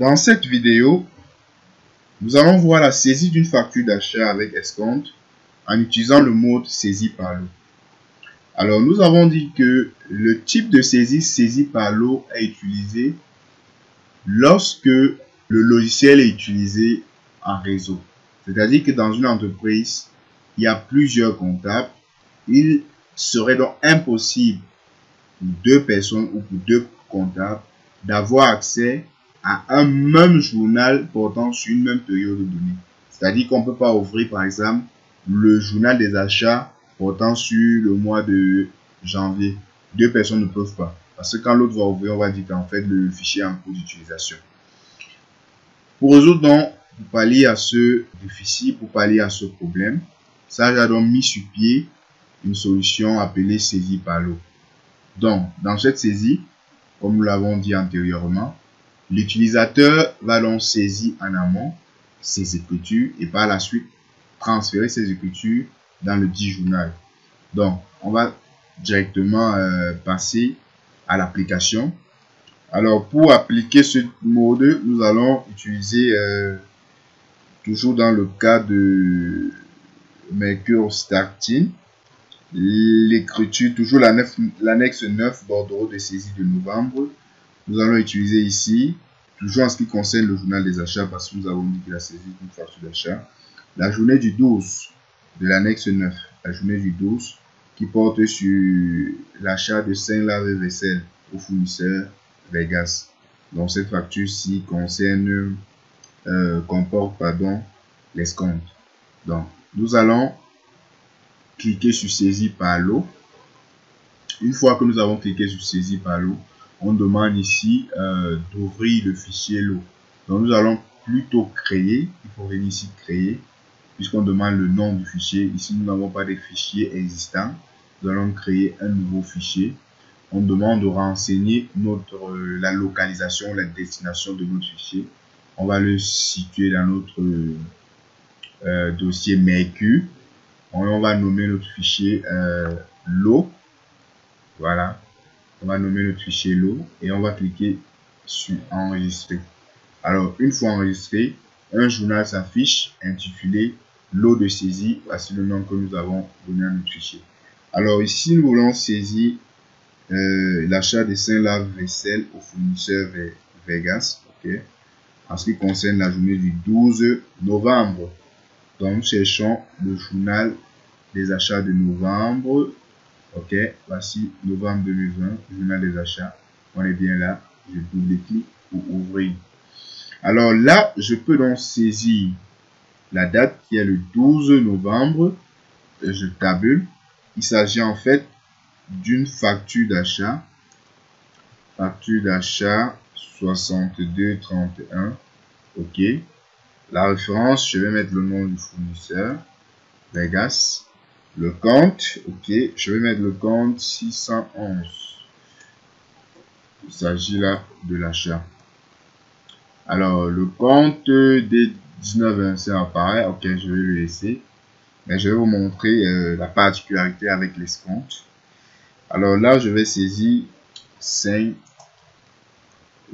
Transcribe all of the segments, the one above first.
Dans cette vidéo, nous allons voir la saisie d'une facture d'achat avec escompte en utilisant le mode saisie par lot. Alors, nous avons dit que le type de saisie par lot est utilisé lorsque le logiciel est utilisé en réseau. C'est-à-dire que dans une entreprise, il y a plusieurs comptables. Il serait donc impossible pour deux personnes ou pour deux comptables d'avoir accès à un même journal portant sur une même période de données. C'est-à-dire qu'on ne peut pas ouvrir, par exemple, le journal des achats portant sur le mois de janvier. Deux personnes ne peuvent pas. Parce que quand l'autre va ouvrir, on va dire qu'en fait, le fichier est en cours d'utilisation. Pour résoudre donc, pour pallier à ce déficit, pour pallier à ce problème, Sage a donc mis sur pied une solution appelée saisie par lot. Donc, dans cette saisie, comme nous l'avons dit antérieurement, l'utilisateur va donc saisir en amont ses écritures et par la suite transférer ces écritures dans le dit journal. Donc, on va directement passer à l'application. Alors, pour appliquer ce mode, nous allons utiliser, toujours dans le cas de Mercure Starting, l'écriture, toujours l'annexe 9, bordereau de saisie de novembre. Nous allons utiliser ici, toujours en ce qui concerne le journal des achats, parce que nous avons dit que la saisie d'une facture d'achat, la journée du 12 de l'annexe 9, la journée du 12, qui porte sur l'achat de 5 lave-vaisselle au fournisseur Vegas. Donc cette facture-ci concerne, comporte l'escompte. Donc nous allons cliquer sur saisie par lot. Une fois que nous avons cliqué sur saisie par lot, on demande ici d'ouvrir le fichier lot. Donc nous allons plutôt créer, il faut venir ici créer, puisqu'on demande le nom du fichier. Ici nous n'avons pas de fichier existant. Nous allons créer un nouveau fichier. On demande de renseigner la localisation, la destination de notre fichier. On va le situer dans notre dossier Mercure. On va nommer notre fichier lot. Voilà. On va nommer notre fichier lot et on va cliquer sur enregistrer. Alors, une fois enregistré, un journal s'affiche intitulé lot de saisie. Voici le nom que nous avons donné à notre fichier. Alors, ici, nous voulons saisir l'achat de 5 lave-vaisselle au fournisseur Vegas. Okay. En ce qui concerne la journée du 12 novembre. Donc, nous cherchons le journal des achats de novembre. Ok, voici novembre 2020, journal des achats. On est bien là. Je double-clique pour ouvrir. Alors là, je peux donc saisir la date qui est le 12 novembre. Je tabule. Il s'agit en fait d'une facture d'achat. Facture d'achat 6231. Ok. La référence, je vais mettre le nom du fournisseur. Vegas. Le compte, ok, je vais mettre le compte 611. Il s'agit là de l'achat. Alors, le compte des 19,25 apparaît, ok, je vais le laisser. Mais je vais vous montrer la particularité avec l'escompte. Alors là, je vais saisir 5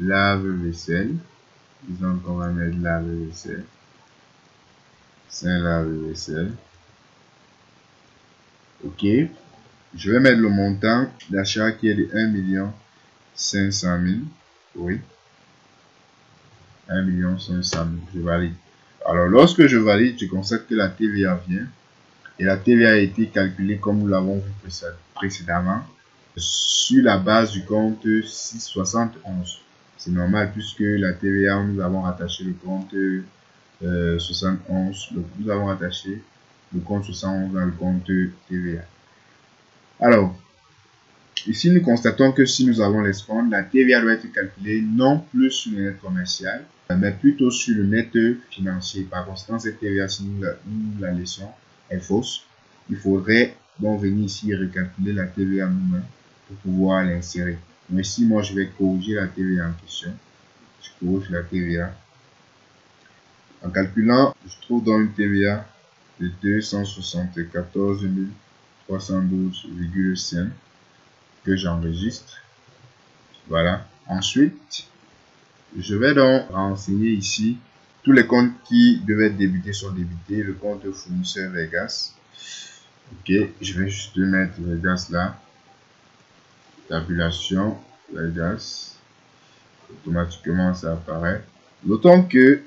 lave-vaisselle. Disons qu'on va mettre lave-vaisselle. 5 lave-vaisselle. Ok, je vais mettre le montant d'achat qui est de 1 500 000. Oui, 1 500 000. Je valide. Alors, lorsque je valide, je constate que la TVA vient. Et la TVA a été calculée comme nous l'avons vu précédemment sur la base du compte 671. C'est normal puisque la TVA, nous avons rattaché le compte 71. Donc, nous avons rattaché le compte 71 dans le compte TVA. Alors, ici nous constatons que si nous avons l'escompte, la TVA doit être calculée non plus sur le net commercial, mais plutôt sur le net financier. Par conséquent, cette TVA, si nous la laissons, est fausse. Il faudrait donc venir ici et recalculer la TVA nous-mêmes pour pouvoir l'insérer. Mais ici, moi, je vais corriger la TVA en question. Je corrige la TVA. En calculant, je trouve dans une TVA de 274 312,5 que j'enregistre. Voilà. Ensuite, Je vais donc renseigner ici tous les comptes qui devaient être débités sont débités. Le compte fournisseur Vegas. Ok, je vais juste mettre Vegas là. Tabulation Vegas. Automatiquement ça apparaît. D'autant que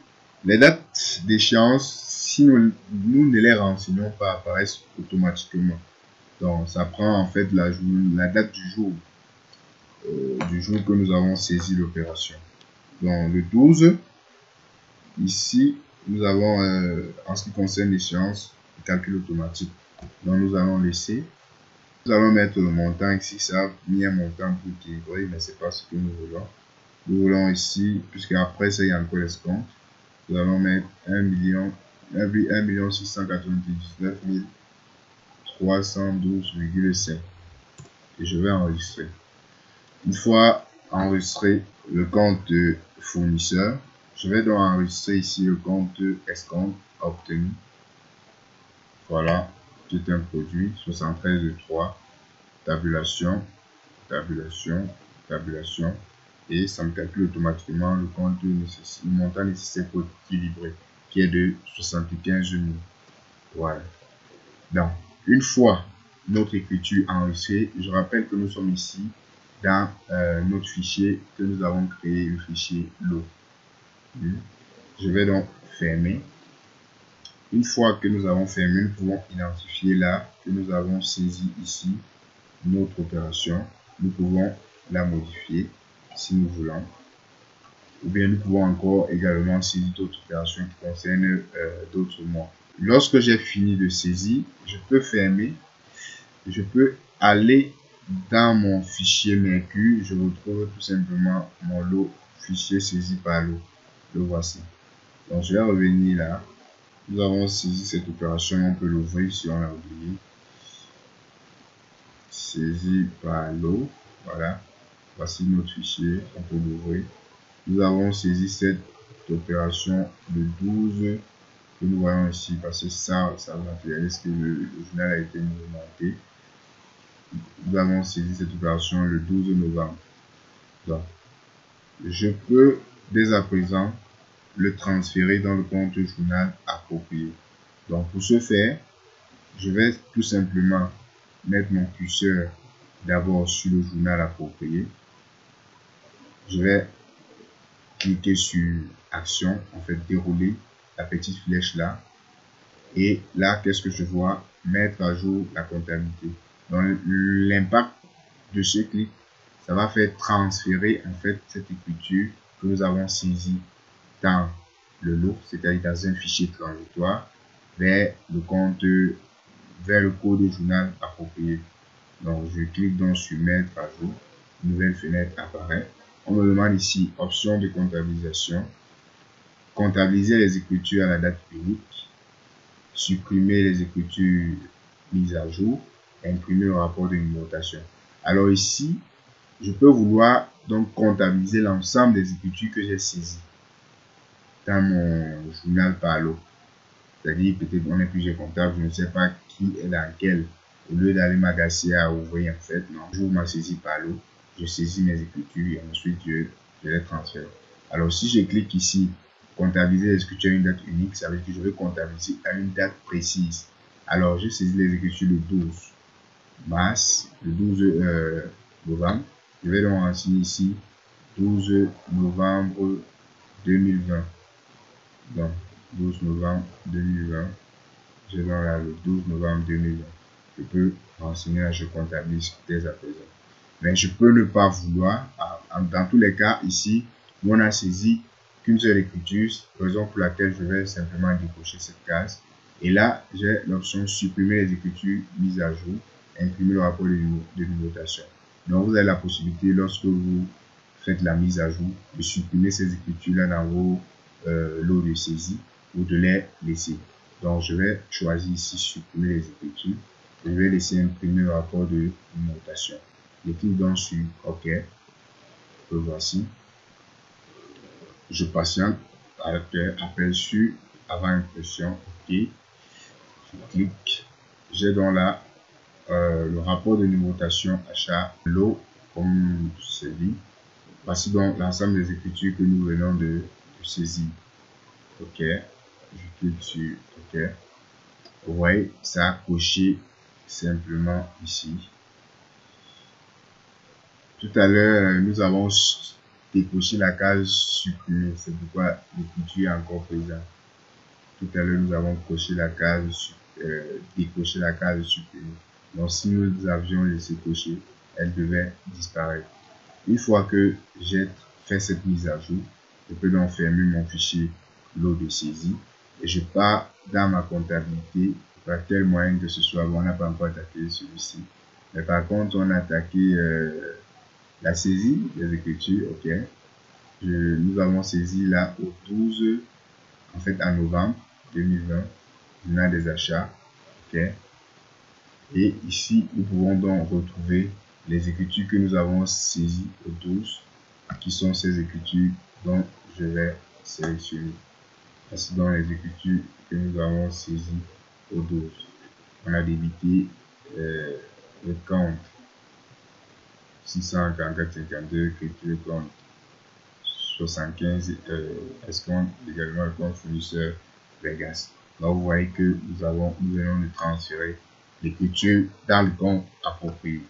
les dates d'échéance, si nous ne les renseignons pas, apparaissent automatiquement. Donc ça prend en fait la date du jour que nous avons saisi l'opération. Donc le 12, ici nous avons en ce qui concerne l'échéance, le calcul automatique. Donc nous allons laisser. Nous allons mettre le montant ici, ça a mis un montant pour équilibrer, mais c'est pas ce que nous voulons. Nous voulons ici, puisque après ça il y a encore l'escompte, nous allons mettre 1 699 312,5 et je vais enregistrer. Une fois enregistré le compte de fournisseur, je vais donc enregistrer ici le compte escompte obtenu. Voilà, tout un produit 73,3, tabulation, et ça me calcule automatiquement le compte le montant nécessaire pour équilibrer, qui est de 75 000. Voilà. Donc, une fois notre écriture enregistrée, je rappelle que nous sommes ici dans notre fichier que nous avons créé, le fichier lot. Je vais donc fermer. Une fois que nous avons fermé, nous pouvons identifier là que nous avons saisi ici notre opération. Nous pouvons la modifier si nous voulons. Ou bien nous pouvons encore également saisir d'autres opérations qui concernent d'autres mois. Lorsque j'ai fini de saisir, je peux fermer. Je peux aller dans mon fichier Mercure. Je retrouve tout simplement mon lot, fichier saisi par lot. Le voici. Donc je vais revenir là. Nous avons saisi cette opération. On peut l'ouvrir si on l'a oublié. Saisi par lot. Voilà. Voici notre fichier. On peut l'ouvrir. Nous avons saisi cette opération le 12 que nous voyons ici parce que ça matérialise que le journal a été mouvementé. Nous avons saisi cette opération le 12 novembre. Donc, je peux dès à présent le transférer dans le compte journal approprié. Donc, pour ce faire, je vais tout simplement mettre mon curseur d'abord sur le journal approprié. Je vais cliquer sur action, en fait dérouler la petite flèche là. Et là, qu'est-ce que je vois? Mettre à jour la comptabilité. Donc, l'impact de ce clic, ça va faire transférer en fait cette écriture que nous avons saisie dans le lot, c'est-à-dire dans un fichier transitoire, vers le compte, vers le code journal approprié. Donc, je clique donc sur mettre à jour. Une nouvelle fenêtre apparaît. On me demande ici option de comptabilisation, comptabiliser les écritures à la date unique, supprimer les écritures mises à jour, imprimer le rapport de numérotation. Alors ici, je peux vouloir donc comptabiliser l'ensemble des écritures que j'ai saisies dans mon journal par lot. C'est-à-dire, peut-être on est plusieurs comptables, je ne sais pas qui est dans quel. Au lieu d'aller m'agacer à ouvrir, en fait, non, j'ouvre ma saisie par lot, je saisis mes écritures et ensuite je les transfère. Alors, si je clique ici, comptabiliser les écritures à une date unique, ça veut dire que je vais comptabiliser à une date précise. Alors, je saisis les écritures le 12 mars, le 12 novembre. Je vais donc renseigner ici 12 novembre 2020. Donc, 12 novembre 2020. Je vais là le 12 novembre 2020. Je peux renseigner là, je comptabilise dès à présent. Mais je peux ne pas vouloir. Dans tous les cas, ici, on a saisi qu'une seule écriture, raison pour laquelle je vais simplement décocher cette case. Et là, j'ai l'option supprimer les écritures mises à jour, imprimer le rapport de numérotation. Donc, vous avez la possibilité, lorsque vous faites la mise à jour, de supprimer ces écritures-là dans vos lots de saisie ou de les laisser. Donc, je vais choisir ici supprimer les écritures. Je vais laisser imprimer le rapport de numérotation. Je clique donc sur OK. Le voici. Je patiente après aperçu avant impression. OK. Je clique. J'ai donc là le rapport de numérotation achat lot comme c'est dit. Voici donc l'ensemble des écritures que nous venons de saisir. OK. Je clique sur OK. Vous voyez, ça a coché simplement ici. Tout à l'heure, nous avons décoché la case supprimée. C'est pourquoi l'écriture est encore présente. Tout à l'heure, nous avons coché la case, décoché la case supprimée. Donc, si nous avions laissé cocher, elle devait disparaître. Une fois que j'ai fait cette mise à jour, je peux donc fermer mon fichier lot de saisie et je pars dans ma comptabilité par tel moyen que ce soit. Bon, on n'a pas encore attaqué celui-ci, mais par contre, on a attaqué la saisie des écritures. OK. Nous avons saisi là au 12, en fait en novembre 2020, on a des achats. OK. Et ici, nous pouvons donc retrouver les écritures que nous avons saisies au 12, qui sont ces écritures dont je vais sélectionner. Voici donc les écritures que nous avons saisies au 12. On a débité le compte 644,52, écriture compte 75, escompte également le compte fournisseur Vegas. Donc vous voyez que nous venons de transférer l'écriture dans le compte approprié.